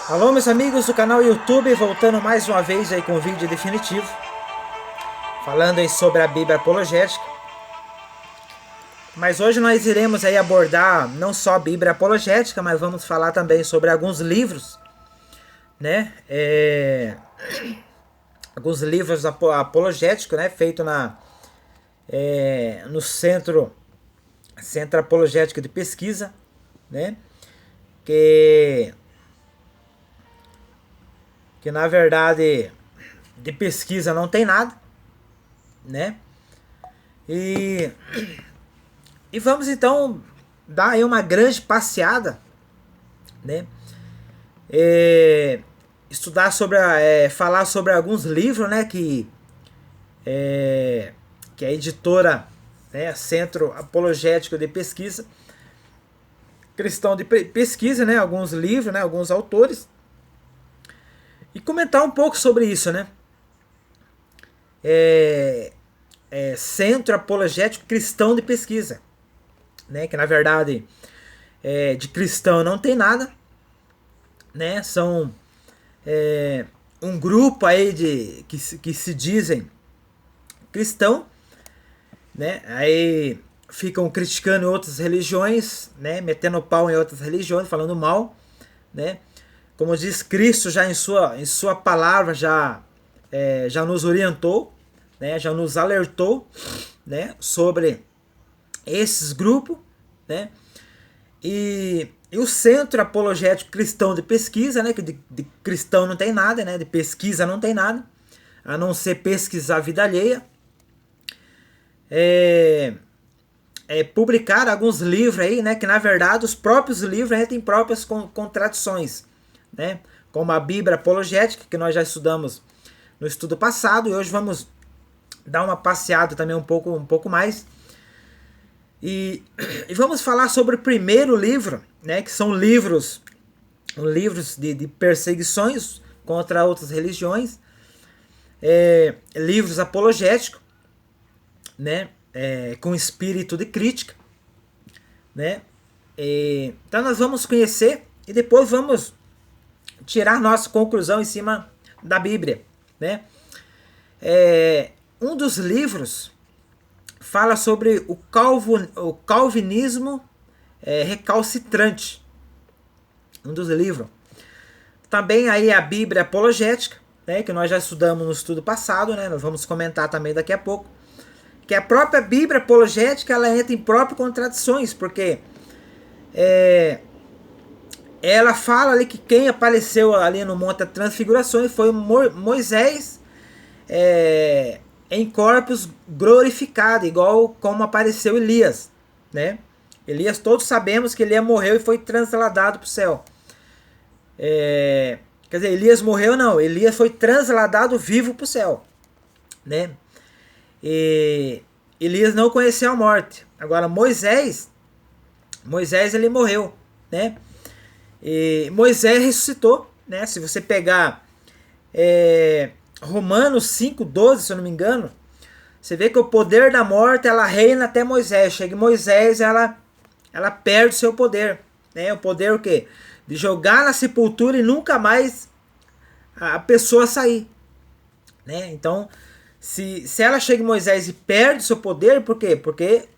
Alô, meus amigos do canal YouTube, voltando mais uma vez aí com o vídeo definitivo, falando aí sobre a Bíblia apologética. Mas hoje nós iremos aí abordar não só a Bíblia apologética, mas vamos falar também sobre alguns livros, né? Alguns livros apologéticos, né? Feito no Centro Apologético de Pesquisa, né? Que na verdade de pesquisa não tem nada, né? E vamos então dar aí uma grande passeada, né? Estudar sobre falar sobre alguns livros, né? Que a editora, né? Centro Apologético de Pesquisa, Cristão de Pesquisa, né? Alguns livros, né? Alguns autores. E comentar um pouco sobre isso, né? Centro Apologético Cristão de Pesquisa, né? Que na verdade de cristão não tem nada, né? São um grupo aí que se dizem cristão, né? Aí ficam criticando outras religiões, né? Metendo pau em outras religiões, falando mal, né? Como diz Cristo já em sua palavra, já nos orientou, né? Já nos alertou, né? Sobre esses grupos, né? E o Centro Apologético Cristão de Pesquisa, né? Que de cristão não tem nada, né? De pesquisa não tem nada, a não ser pesquisar a vida alheia. Publicar alguns livros aí, né? Que na verdade os próprios livros têm próprias contradições, né? Como a Bíblia apologética, que nós já estudamos no estudo passado, e hoje vamos dar uma passeada também um pouco mais. E vamos falar sobre o primeiro livro, né? Que são livros de perseguições contra outras religiões, livros apologéticos, né? Com espírito de crítica, né? Então nós vamos conhecer e depois vamos tirar nossa conclusão em cima da Bíblia, né? Um dos livros fala sobre o calvinismo recalcitrante. Um dos livros. Também aí a Bíblia apologética, né? Que nós já estudamos no estudo passado, né? Nós vamos comentar também daqui a pouco. Que a própria Bíblia apologética ela entra em próprias contradições, porque ela fala ali que quem apareceu ali no Monte da Transfiguração foi Moisés em corpos glorificado, igual como apareceu Elias, né? Elias, todos sabemos que Elias morreu e foi transladado para o céu. Quer dizer, Elias morreu não, Elias foi transladado vivo para o céu, né? E Elias não conheceu a morte. Agora Moisés ele morreu, né? E Moisés ressuscitou, né? Se você pegar Romanos 5:12, se eu não me engano, você vê que o poder da morte ela reina até Moisés. Chega em Moisés, ela perde o seu poder, né? O poder o quê? De jogar na sepultura e nunca mais a pessoa sair, né? Então, se ela chega em Moisés e perde o seu poder, por quê? Porque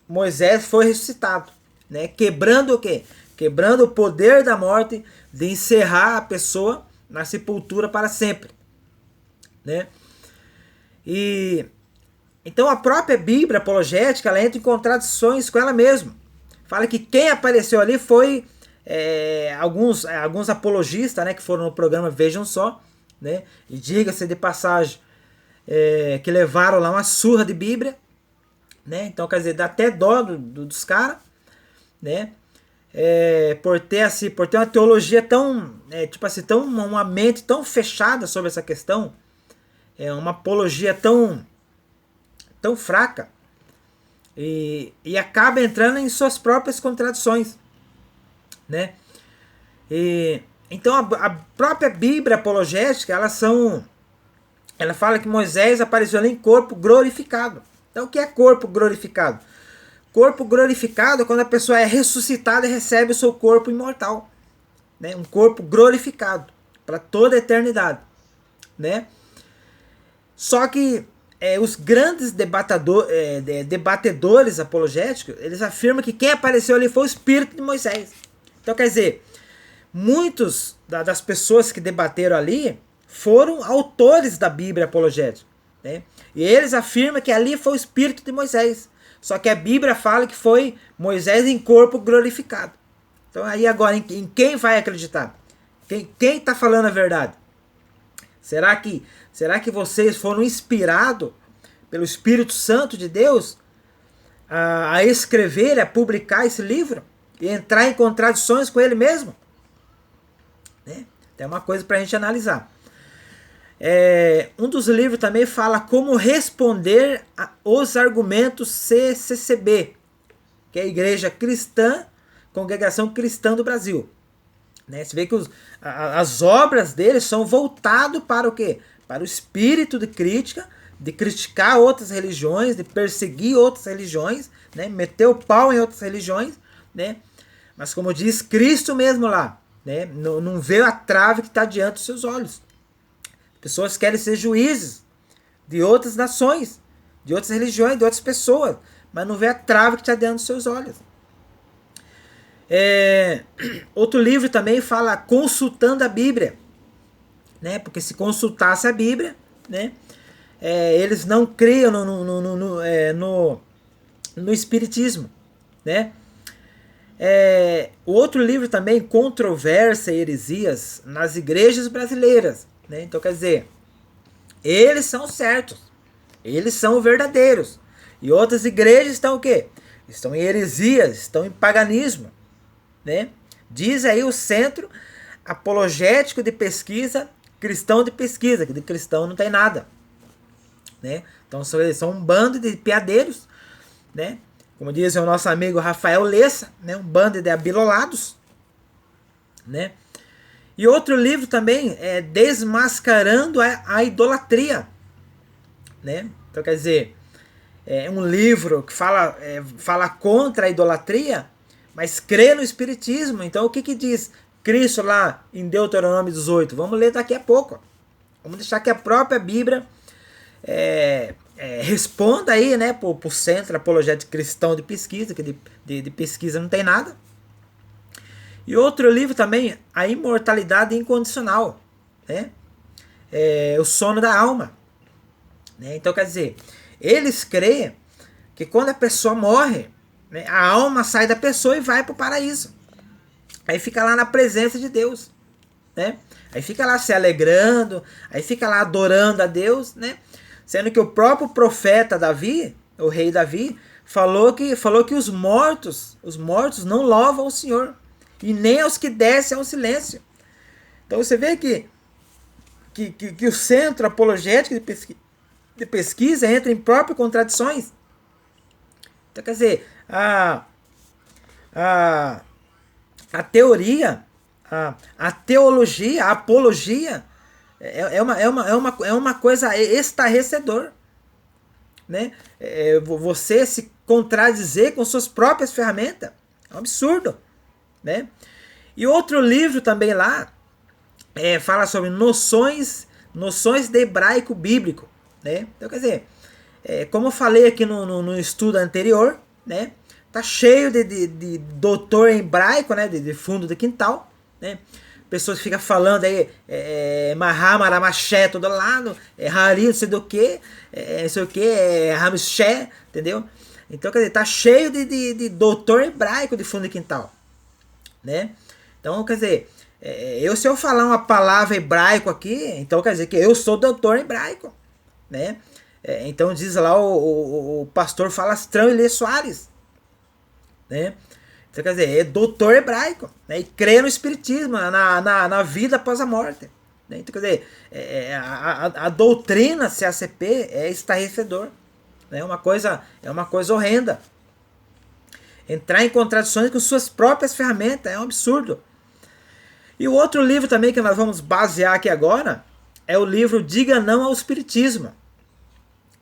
Moisés foi ressuscitado, né? Quebrando o quê? Quebrando o poder da morte de encerrar a pessoa na sepultura para sempre, né? E então a própria Bíblia apologética ela entra em contradições com ela mesma. Fala que quem apareceu ali foi alguns apologistas, né, que foram no programa Vejam Só, né? E diga-se de passagem que levaram lá uma surra de Bíblia, né? Então quer dizer, dá até dó dos caras, né? Por ter uma teologia tão uma mente tão fechada sobre essa questão, uma apologia tão fraca, e acaba entrando em suas próprias contradições, né? Então a própria Bíblia apologética ela fala que Moisés apareceu ali em corpo glorificado. Então o que é corpo glorificado? Corpo glorificado é quando a pessoa é ressuscitada e recebe o seu corpo imortal, né? Um corpo glorificado para toda a eternidade, né? Só que os grandes debatedores apologéticos, eles afirmam que quem apareceu ali foi o Espírito de Moisés. Então, quer dizer, muitos das pessoas que debateram ali foram autores da Bíblia apologética, né? E eles afirmam que ali foi o Espírito de Moisés. Só que a Bíblia fala que foi Moisés em corpo glorificado. Então aí agora, em quem vai acreditar? Quem está falando a verdade? Será que vocês foram inspirados pelo Espírito Santo de Deus a escrever, a publicar esse livro? E entrar em contradições com ele mesmo? Né? Tem uma coisa para a gente analisar. Um dos livros também fala como responder os argumentos CCCB, que é a Igreja Cristã, Congregação Cristã do Brasil. Né? Você vê que as obras deles são voltadas para o quê? Para o espírito de crítica, de criticar outras religiões, de perseguir outras religiões, né? Meter o pau em outras religiões, né? Mas como diz Cristo mesmo lá, né? Não vê a trave que está diante dos seus olhos. Pessoas querem ser juízes de outras nações, de outras religiões, de outras pessoas, mas não vê a trave que está diante dos seus olhos. Outro livro também fala consultando a Bíblia, né? Porque se consultasse a Bíblia, né? Eles não criam no Espiritismo, né? O outro livro também, Controvérsia e Heresias nas Igrejas Brasileiras, né? Então, quer dizer, eles são certos, eles são verdadeiros, e outras igrejas estão o quê? Estão em heresias, estão em paganismo, né? Diz aí o Centro Apologético de Pesquisa Cristão de Pesquisa, que de cristão não tem nada, né? Então eles são um bando de piadeiros, né? Como diz o nosso amigo Rafael Lessa, né? Um bando de abilolados, né? E outro livro também é Desmascarando a Idolatria, né? Então, quer dizer, é um livro que fala contra a idolatria, mas crê no Espiritismo. Então, o que diz Cristo lá em Deuteronômio 18? Vamos ler daqui a pouco. Vamos deixar que a própria Bíblia responda aí, né, para o Centro Apologético Cristão de Pesquisa, que de pesquisa não tem nada. E outro livro também, A Imortalidade Incondicional, né? O Sono da Alma, né? Então, quer dizer, eles creem que quando a pessoa morre, né, a alma sai da pessoa e vai para o paraíso. Aí fica lá na presença de Deus, né? Aí fica lá se alegrando, aí fica lá adorando a Deus, né? Sendo que o próprio profeta Davi, o rei Davi, falou que os mortos não louvam o Senhor, e nem aos que descem ao silêncio. Então você vê que o Centro Apologético de Pesquisa entra em próprias contradições. Então, quer dizer, a teoria, a teologia, a apologia é uma coisa estarrecedor, né? Você se contradizer com suas próprias ferramentas é um absurdo, né? E outro livro também lá fala sobre noções de hebraico bíblico, né? Então, quer dizer, como eu falei aqui no estudo anterior, né? Tá cheio de doutor em hebraico, né? De fundo de quintal, né? Pessoas que ficam falando aí Mahamaramashe todo lado, Hari, não sei do que, não sei o que, Ramshe, entendeu? Então, quer dizer, tá cheio de doutor hebraico de fundo de quintal, né? Então, quer dizer, se eu falar uma palavra hebraico aqui, então quer dizer que eu sou doutor hebraico, né? Então diz lá o pastor Falastrão Ilê Soares, né? Então, quer dizer, é doutor hebraico, né? E crê no espiritismo, na vida após a morte, né? Então, quer dizer, a doutrina CACP é estarrecedor, né? É uma coisa horrenda. Entrar em contradições com suas próprias ferramentas é um absurdo. E o outro livro também que nós vamos basear aqui agora é o livro Diga Não ao Espiritismo,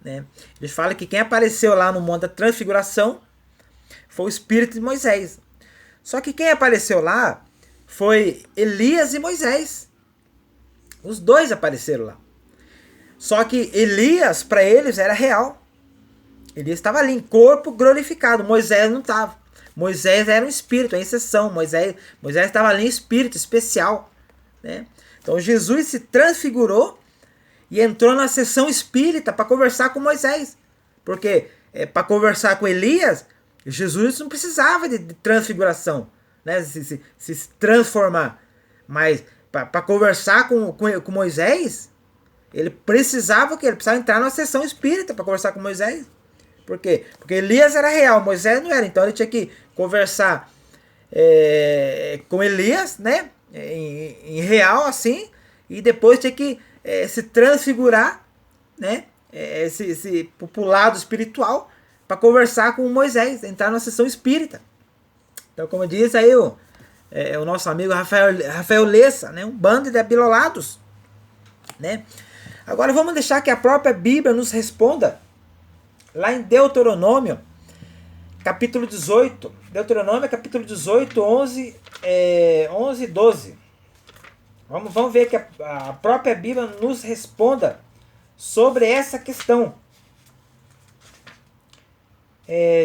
né? Ele fala que quem apareceu lá no Monte da Transfiguração foi o Espírito de Moisés. Só que quem apareceu lá foi Elias e Moisés. Os dois apareceram lá. Só que Elias, para eles, era real. Elias estava ali em corpo glorificado. Moisés não estava. Moisés era um espírito, uma exceção. Moisés estava ali em espírito especial, né? Então Jesus se transfigurou e entrou na sessão espírita para conversar com Moisés. Porque para conversar com Elias, Jesus não precisava de transfiguração, né? Se transformar. Mas para conversar com Moisés, ele precisava que ele precisava entrar numa sessão espírita para conversar com Moisés. Por quê? Porque Elias era real, Moisés não era. Então ele tinha que conversar com Elias, né? Em real assim, e depois tinha que se transfigurar, né? Pro lado espiritual para conversar com Moisés, entrar numa sessão espírita. Então, como diz aí o nosso amigo Rafael Lessa, né? Um bando de abilolados, né? Agora vamos deixar que a própria Bíblia nos responda lá em Deuteronômio, capítulo 18. Deuteronômio, capítulo 18, 11 e 12. Vamos ver que a própria Bíblia nos responda sobre essa questão.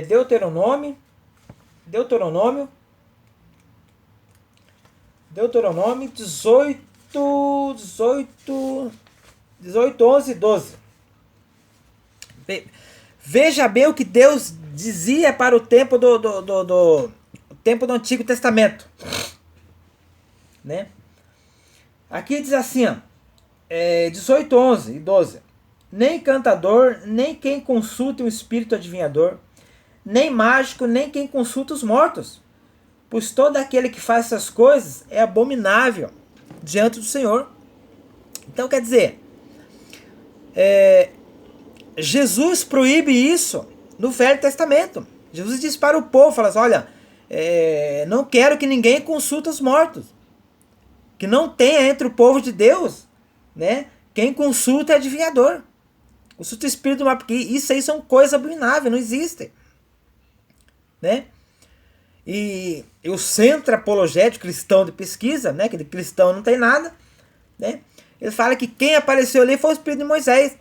Deuteronômio 18, 11 e 12. Veja bem o que Deus dizia para o tempo do Antigo Testamento, né? Aqui diz assim, ó, 18, 11 e 12. Nem cantador, nem quem consulta um espírito adivinhador, nem mágico, nem quem consulta os mortos, pois todo aquele que faz essas coisas é abominável diante do Senhor. Então quer dizer, Jesus proíbe isso no Velho Testamento. Jesus diz para o povo, fala assim, olha, não quero que ninguém consulte os mortos. Que não tenha entre o povo de Deus, né? Quem consulta é adivinhador. Consulta o espírito do mal, porque isso aí são coisas abomináveis, não existem, né? E o Centro Apologético Cristão de Pesquisa, né? Que de cristão não tem nada, né? Ele fala que quem apareceu ali foi o espírito de Moisés.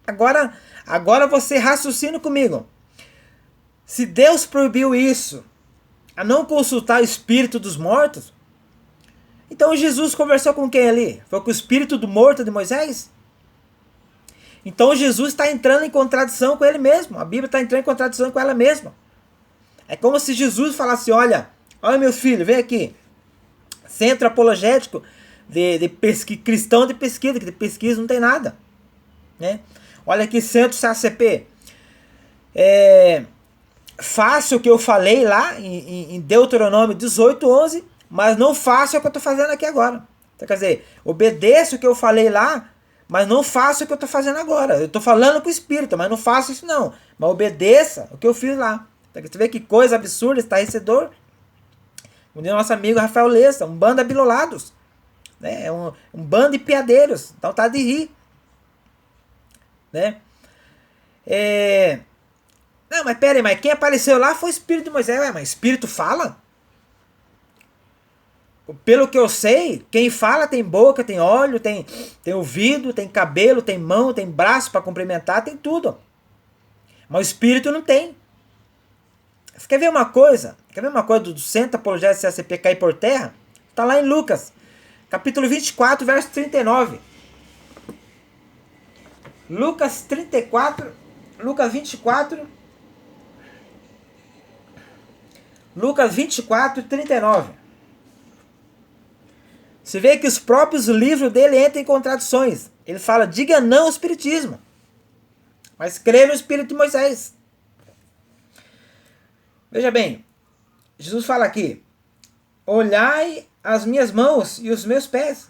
Agora você raciocina comigo. Se Deus proibiu isso, a não consultar o espírito dos mortos, então Jesus conversou com quem ali? Foi com o espírito do morto de Moisés? Então Jesus está entrando em contradição com ele mesmo. A Bíblia está entrando em contradição com ela mesma. É como se Jesus falasse, olha meu filho, vem aqui. Centro Apologético cristão de pesquisa, que de pesquisa não tem nada, né? Olha aqui, Centro CACP. Faça o que eu falei lá em Deuteronômio 18, 11, mas não faça o que eu estou fazendo aqui agora. Então, quer dizer, obedeça o que eu falei lá, mas não faça o que eu estou fazendo agora. Eu estou falando com o Espírito, mas não faça isso não. Mas obedeça o que eu fiz lá. Então, você vê que coisa absurda, estarrecedor. Como diz o nosso amigo Rafael Lessa, um bando de abilolados, né? Um bando de piadeiros. Então tá de rir, né? Não, mas pera aí, mas quem apareceu lá foi o Espírito de Moisés. Mas Espírito fala? Pelo que eu sei, quem fala tem boca, tem olho, tem ouvido, tem cabelo, tem mão, tem braço para cumprimentar, tem tudo. Mas o Espírito não tem. Você quer ver uma coisa? Quer ver uma coisa do Centro Apologético CACP cair por terra? Está lá em Lucas, capítulo 24, verso 39. Lucas 24, Lucas 24, 39. Você vê que os próprios livros dele entram em contradições. Ele fala, diga não ao espiritismo, mas crê no Espírito de Moisés. Veja bem, Jesus fala aqui, olhai as minhas mãos e os meus pés,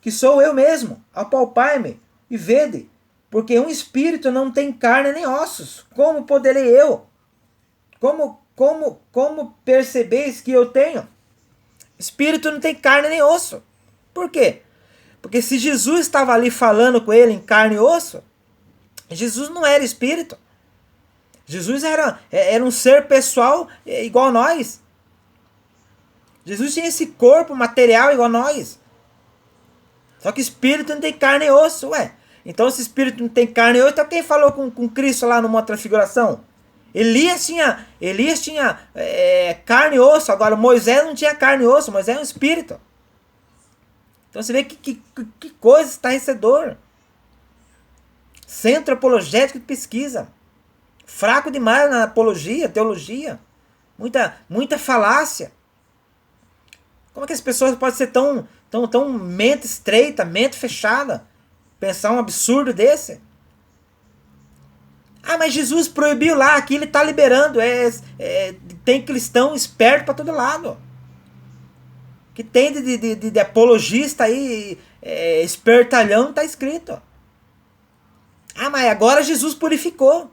que sou eu mesmo, apalpai-me e vede, porque um espírito não tem carne nem ossos, como poderei eu? Como percebeis que eu tenho? Espírito não tem carne nem osso. Por quê? Porque se Jesus estava ali falando com ele em carne e osso, Jesus não era espírito. Jesus era um ser pessoal igual a nós. Jesus tinha esse corpo material igual a nós. Só que o espírito não tem carne e osso, ué. Então se o espírito não tem carne e osso, então quem falou com Cristo lá numa transfiguração? Elias tinha carne e osso, agora Moisés não tinha carne e osso, Moisés é um espírito. Então você vê que coisa estarrecedor. Centro apologético de pesquisa. Fraco demais na apologia, teologia. Muita falácia. Como é que as pessoas podem ser tão mente estreita, mente fechada? Pensar um absurdo desse? Ah, mas Jesus proibiu lá, aqui ele está liberando. Tem cristão esperto para todo lado. Que tem de apologista aí, espertalhão, está escrito. Ah, mas agora Jesus purificou.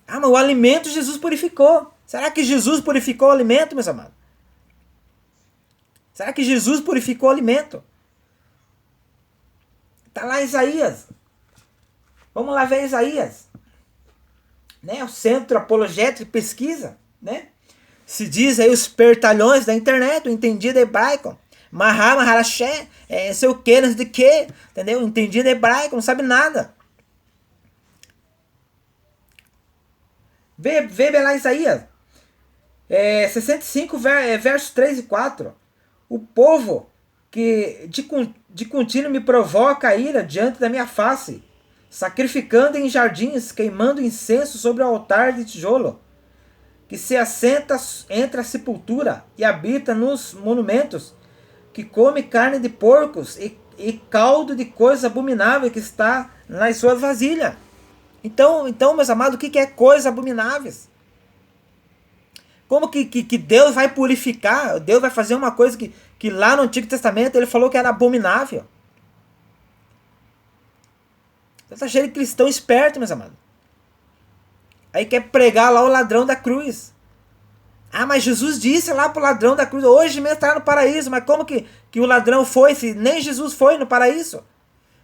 Ah, mas o alimento Jesus purificou. Será que Jesus purificou o alimento, meus amados? Será que Jesus purificou o alimento? Está lá em Isaías. Vamos lá ver Isaías. Né? O Centro Apologético de Pesquisa. Né? Se diz aí os pertalhões da internet, o entendido hebraico. Maharaché, sei o que, não sei de que. Entendeu? O entendido hebraico, não sabe nada. Vê lá Isaías. 65, versos 3 e 4. O povo que de contínuo me provoca a ira diante da minha face, sacrificando em jardins, queimando incenso sobre o altar de tijolo, que se assenta entre a sepultura e habita nos monumentos, que come carne de porcos e caldo de coisa abominável que está nas suas vasilhas. Então, meus amados, o que é coisas abomináveis? Como que Deus vai purificar? Deus vai fazer uma coisa que lá no Antigo Testamento ele falou que era abominável. Então tá cheio de cristão esperto, meus amados. Aí quer pregar lá o ladrão da cruz. Ah, mas Jesus disse lá pro ladrão da cruz, hoje mesmo estará no paraíso. Mas como que o ladrão foi, se nem Jesus foi no paraíso?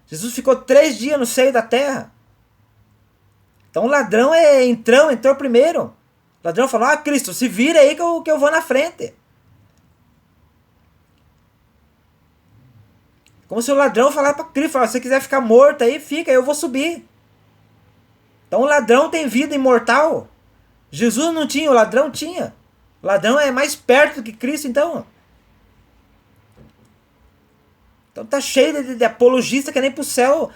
Jesus ficou 3 dias no seio da terra. Então o ladrão entrou primeiro. O ladrão falou, Cristo, se vira aí que eu vou na frente. Como se o ladrão falasse para Cristo, se você quiser ficar morto aí, fica, eu vou subir. Então o ladrão tem vida imortal. Jesus não tinha, o ladrão tinha. O ladrão é mais perto do que Cristo, então. Então tá cheio de apologista que nem pro céu,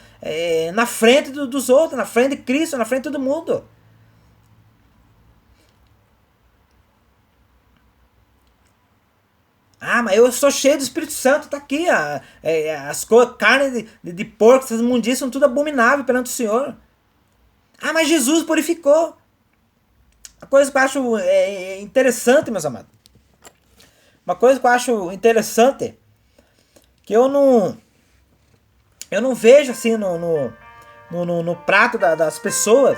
na frente dos outros, na frente de Cristo, na frente de todo mundo. Ah, mas eu sou cheio do Espírito Santo, tá aqui. As carnes de porco, essas imundícias são tudo abominável perante o Senhor. Ah, mas Jesus purificou. Uma coisa que eu acho interessante, meus amados. Uma coisa que eu acho interessante, que eu não vejo assim no prato das pessoas,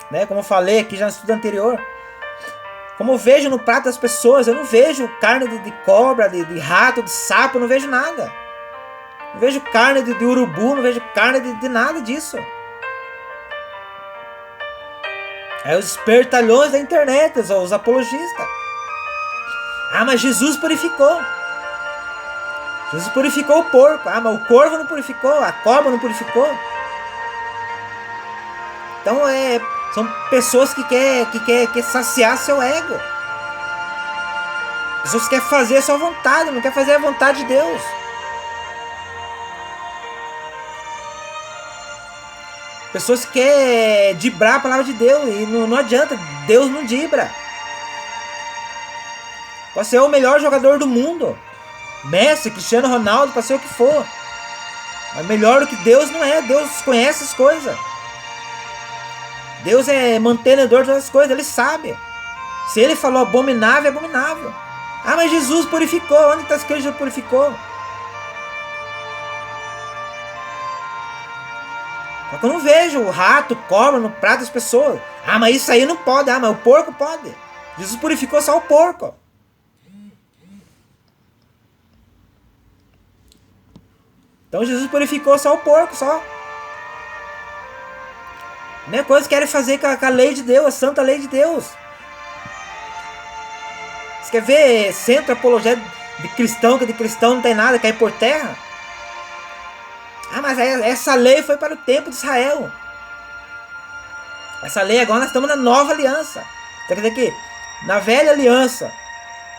né? Como eu falei aqui já no estudo anterior. Como eu vejo no prato das pessoas, eu não vejo carne de cobra, de rato, de sapo, eu não vejo nada. Não vejo carne de urubu, não vejo carne de nada disso. É os espertalhões da internet, os apologistas. Ah, mas Jesus purificou. Jesus purificou o porco. Ah, mas o corvo não purificou, a cobra não purificou. Então são pessoas que quer saciar seu ego. Pessoas que querem fazer a sua vontade, não querem fazer a vontade de Deus. Pessoas que querem dibrar a palavra de Deus e não adianta, Deus não dibra. Pode ser o melhor jogador do mundo, Messi, Cristiano Ronaldo, pode ser o que for. Mas melhor do que Deus não é, Deus conhece as coisas. Deus é mantenedor de todas as coisas, Ele sabe. Se Ele falou abominável, é abominável. Ah, mas Jesus purificou, onde está escrito que Jesus purificou? Só que eu não vejo o rato, cobra no prato das pessoas. Ah, mas isso aí não pode. Ah, mas o porco pode. Jesus purificou só o porco. Então Jesus purificou só o porco, só. A mesma coisa que querem fazer com a lei de Deus, a santa lei de Deus. quer ver centro apologético de cristão, que de cristão não tem nada, cai por terra? Ah, mas essa lei foi para o tempo de Israel. Essa lei agora nós estamos na nova aliança. Quer dizer que na velha aliança,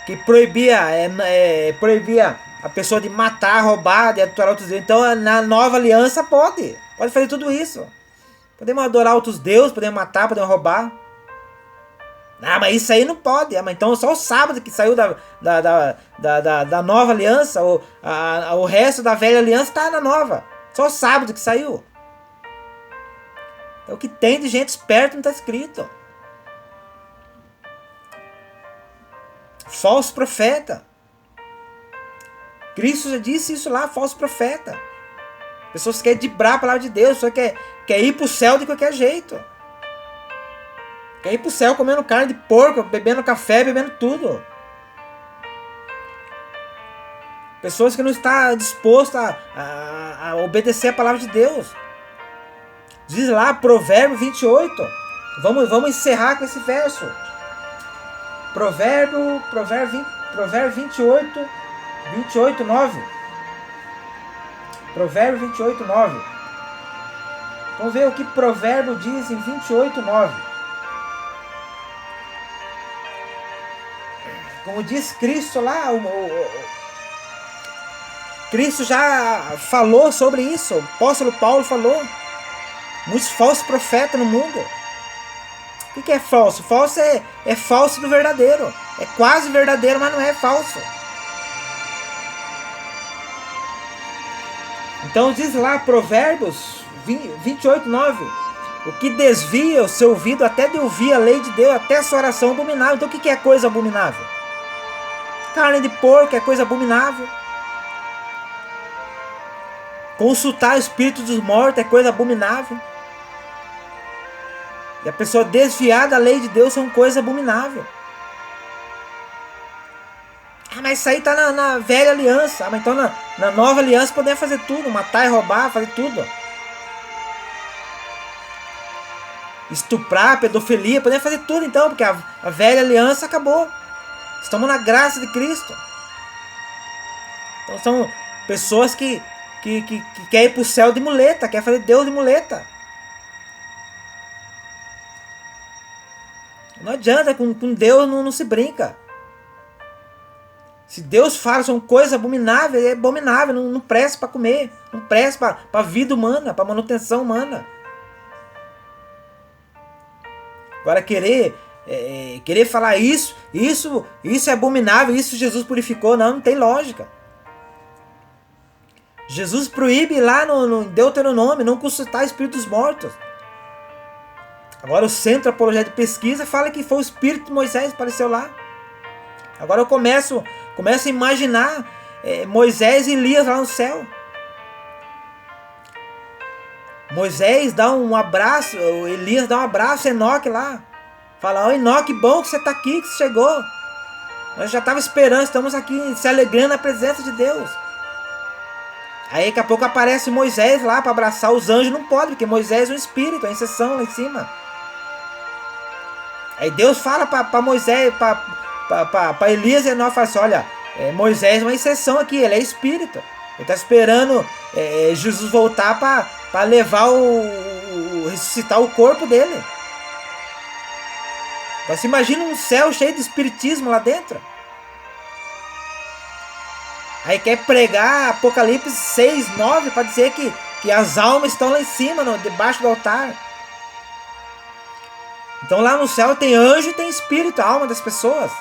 que proibia a pessoa de matar, roubar, de adulterar outros deuses. Então na nova aliança pode fazer tudo isso. Podemos adorar outros deuses, podemos matar, podemos roubar. Ah, mas isso aí não pode. Ah, mas então só o sábado que saiu da nova aliança, o resto da velha aliança está na nova. Só o sábado que saiu. É o que tem de gente esperta, não está escrito. Falso profeta. Cristo já disse isso lá, falso profeta. Pessoas que querem dibrar a palavra de Deus, só quer ir para o céu de qualquer jeito. Quer ir para o céu comendo carne de porco, bebendo café, bebendo tudo. Pessoas que não estão dispostas a obedecer a palavra de Deus. Diz lá, Provérbio 28. Vamos encerrar com esse verso. Provérbio 28, 9. Provérbio 28, 9. Vamos ver o que Provérbio diz em 28, 9. Como diz Cristo lá, Cristo já falou sobre isso. O apóstolo Paulo falou. Muitos falsos profetas no mundo. O que é falso? Falso é falso do verdadeiro. É quase verdadeiro, mas não é falso. Então diz lá, Provérbios 28, 9. O que desvia o seu ouvido até de ouvir a lei de Deus, até a sua oração abominável. Então o que é coisa abominável? Carne de porco é coisa abominável. Consultar o espírito dos mortos é coisa abominável. E a pessoa desviar da lei de Deus são coisa abominável. Ah, mas isso aí está na velha aliança. Ah, mas então na nova aliança podemos fazer tudo. Matar e roubar, fazer tudo. Estuprar, pedofilia, podemos fazer tudo então. Porque a velha aliança acabou. Estamos na graça de Cristo. Então são pessoas que querem ir para o céu de muleta. Querem fazer Deus de muleta. Não adianta, com Deus não se brinca. Se Deus fala são coisas abomináveis, é abominável, não presta para comer, não presta para a vida humana, para a manutenção humana. Agora querer falar isso é abominável, isso Jesus purificou, não tem lógica. Jesus proíbe lá no Deuteronômio não consultar espíritos mortos. Agora o Centro Apologético de Pesquisa fala que foi o espírito de Moisés que apareceu lá. Agora eu começo a imaginar Moisés e Elias lá no céu. Moisés dá um abraço, Elias dá um abraço a Enoque lá. Fala, Enoque, bom que você está aqui, que você chegou. Nós já estávamos esperando, estamos aqui se alegrando na presença de Deus. Aí daqui a pouco aparece Moisés lá para abraçar os anjos, não pode, porque Moisés é um espírito, é uma inserção lá em cima. Aí Deus fala para Moisés, para Elias e Enoque, fala assim, olha, Moisés é uma inserção aqui, ele é espírito. Ele está esperando Jesus voltar para levar ressuscitar o corpo dele. Você imagina um céu cheio de espiritismo lá dentro. Aí quer pregar Apocalipse 6, 9 para dizer que as almas estão lá em cima, debaixo do altar. Então lá no céu tem anjo e tem espírito, a alma das pessoas.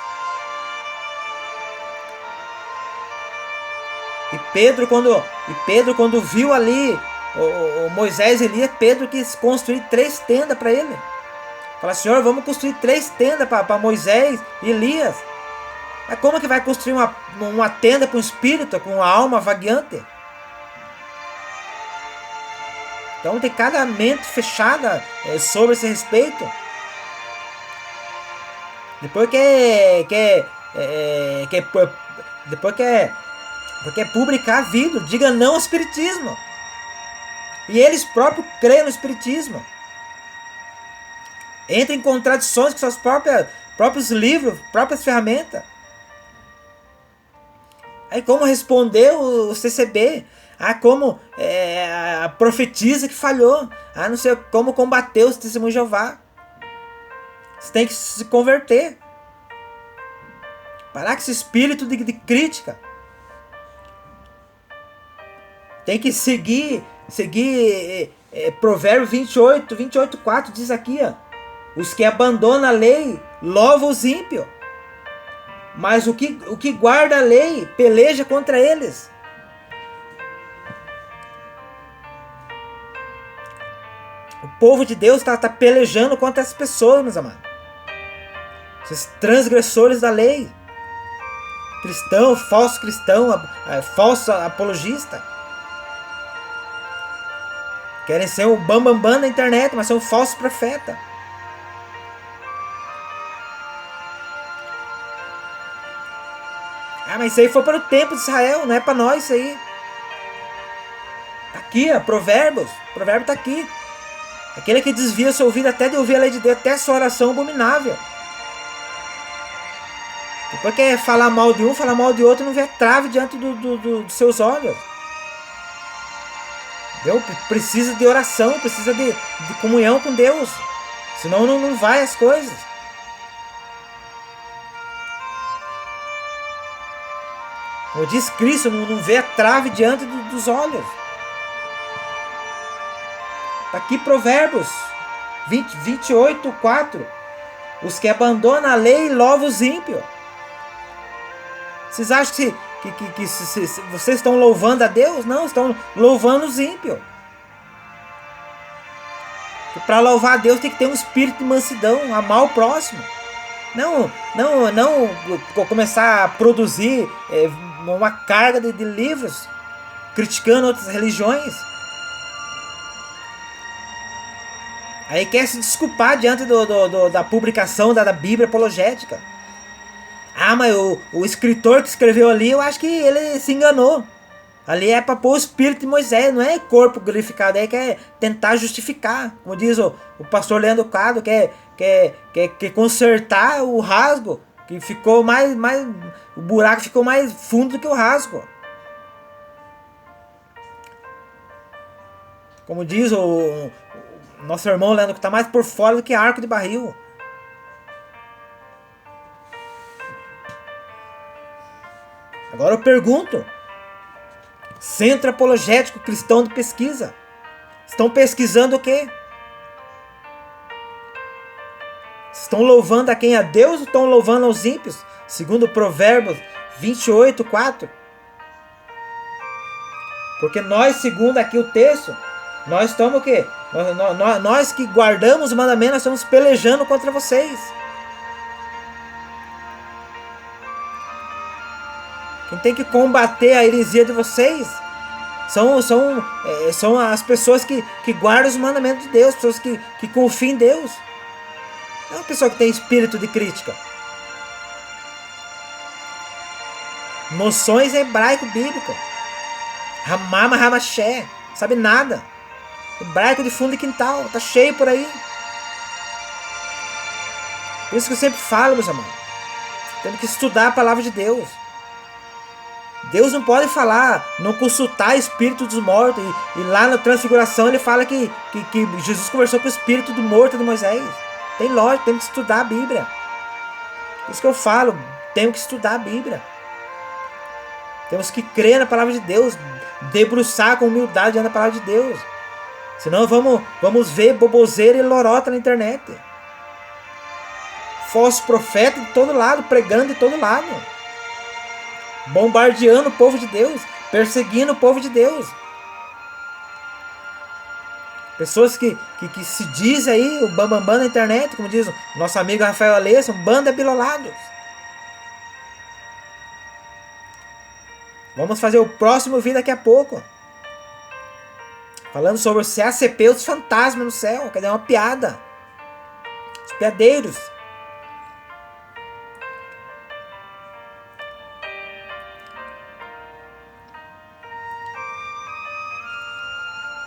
E Pedro quando viu ali o Moisés e Elias, Pedro quis construir 3 tendas para ele. Fala, Senhor, vamos construir 3 tendas para Moisés e Elias. Mas como que vai construir uma tenda para um espírito, com uma alma vagueante? Então tem cada mente fechada sobre esse respeito. Depois quer publicar vídeo, diga não ao espiritismo. E eles próprios creem no espiritismo. Entra em contradições com seus próprios livros, próprias ferramentas. Aí como responder o CCB? Ah, como a profetisa que falhou? Ah, não sei como combater os testemunhos de Jeová. Você tem que se converter. Parar com esse espírito de crítica. Tem que seguir Provérbio 28:4 diz aqui, ó. Os que abandonam a lei louvam os ímpios. Mas o que guarda a lei peleja contra eles. O povo de Deus está pelejando contra essas pessoas, meus amados. Esses transgressores da lei. Cristão, falso apologista. Querem ser um bambambam da internet, mas são falsos profetas. Ah, mas isso aí foi para o tempo de Israel, não é para nós isso aí. Tá aqui, ó, Provérbios. O provérbio tá aqui. Aquele que desvia seu ouvido até de ouvir a lei de Deus, até sua oração abominável. Depois quer falar mal de um, falar mal de outro, não vê trave diante dos seus olhos. Entendeu? Precisa de oração, precisa de comunhão com Deus. Senão não vai as coisas. Como diz Cristo, não vê a trave diante dos olhos. Está aqui Provérbios 28:4. Os que abandonam a lei louvam os ímpios. Vocês acham que vocês estão louvando a Deus? Não, estão louvando os ímpios. Para louvar a Deus tem que ter um espírito de mansidão, amar o próximo. Não começar a produzir uma carga de livros criticando outras religiões. Aí quer se desculpar diante da publicação da Bíblia apologética. Ah, mas o escritor que escreveu ali, eu acho que ele se enganou. Ali é para pôr o espírito de Moisés, não é corpo glorificado, aí quer tentar justificar. Como diz o pastor Leandro Cado, quer consertar o rasgo, que ficou mais o buraco ficou mais fundo do que o rasgo. Como diz o nosso irmão Leandro, que está mais por fora do que arco de barril. Agora eu pergunto, Centro Apologético Cristão de Pesquisa, estão pesquisando o quê? Estão louvando a quem? A Deus ou estão louvando aos ímpios? Segundo Provérbios 28:4. Porque nós, segundo aqui o texto, nós estamos o quê? Nós que guardamos o mandamento, nós estamos pelejando contra vocês. Quem tem que combater a heresia de vocês são as pessoas que guardam os mandamentos de Deus, pessoas que confiam em Deus. Não é uma pessoa que tem espírito de crítica. Noções hebraico bíblico. Ramama Ramaché. Sabe nada. Hebraico de fundo de quintal. Tá cheio por aí. Por isso que eu sempre falo, meus amados. Temos que estudar a palavra de Deus. Deus não pode falar, não consultar o espírito dos mortos. E lá na transfiguração ele fala que Jesus conversou com o espírito do morto de Moisés. Tem lógica, temos que estudar a Bíblia. Isso que eu falo, temos que estudar a Bíblia. Temos que crer na palavra de Deus, debruçar com humildade diante da palavra de Deus. Senão vamos ver boboseira e lorota na internet. Falso profeta de todo lado, pregando de todo lado. Bombardeando o povo de Deus, perseguindo o povo de Deus. Pessoas que se dizem aí, o bambambam na internet, como diz o nosso amigo Rafael Alê, são banda bilolados. Vamos fazer o próximo vídeo daqui a pouco. Falando sobre o CACP, os fantasmas no céu. Cadê uma piada? Os piadeiros.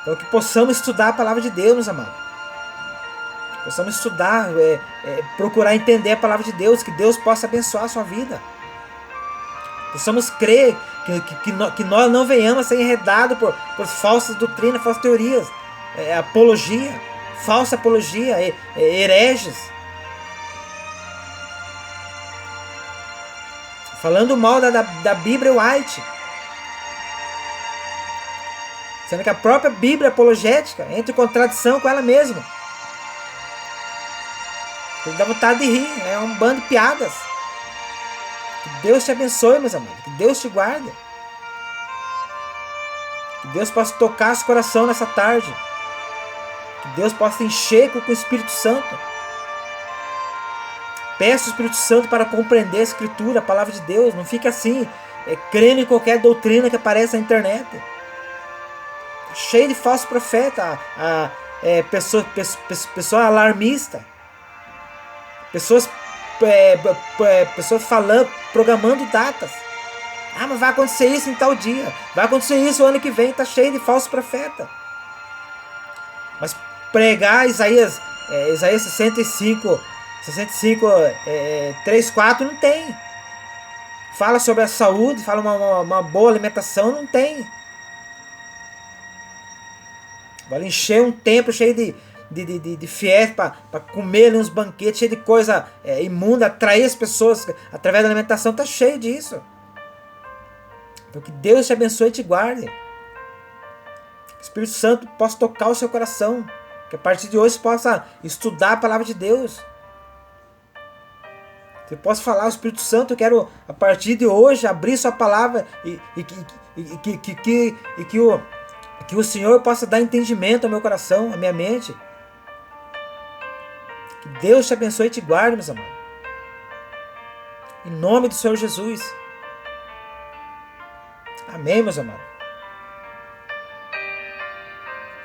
Então que possamos estudar a palavra de Deus, meus amados. Possamos estudar, procurar entender a palavra de Deus, que Deus possa abençoar a sua vida. Possamos crer que nós não venhamos a ser enredados por falsas doutrinas, falsas teorias, apologia, falsa apologia, hereges. Falando mal da Bíblia White. Sendo que a própria Bíblia apologética entra em contradição com ela mesma. Dá vontade de rir, é um bando de piadas. Que Deus te abençoe, meus amados. Que Deus te guarde. Que Deus possa tocar seu coração nessa tarde. Que Deus possa te encher com o Espírito Santo. Peça o Espírito Santo para compreender a Escritura, a Palavra de Deus. Não fique assim, crendo em qualquer doutrina que aparece na internet. Cheio de falso profeta, pessoa alarmista. Pessoas falando, programando datas. Ah, mas vai acontecer isso em tal dia. Vai acontecer isso o ano que vem. Está cheio de falsos profetas. Mas pregar Isaías 65, 3, 4 não tem. Fala sobre a saúde, fala uma boa alimentação, não tem. Agora encher um templo cheio de fiéis para comer ali uns banquetes, cheio de coisa imunda, atrair as pessoas através da alimentação, está cheio disso. Então que Deus te abençoe e te guarde. Que o Espírito Santo possa tocar o seu coração. Que a partir de hoje você possa estudar a Palavra de Deus. Você possa falar ao Espírito Santo, eu quero a partir de hoje abrir sua palavra e que o Senhor possa dar entendimento ao meu coração, à minha mente. Que Deus te abençoe e te guarde, meus amados. Em nome do Senhor Jesus. Amém, meus amados.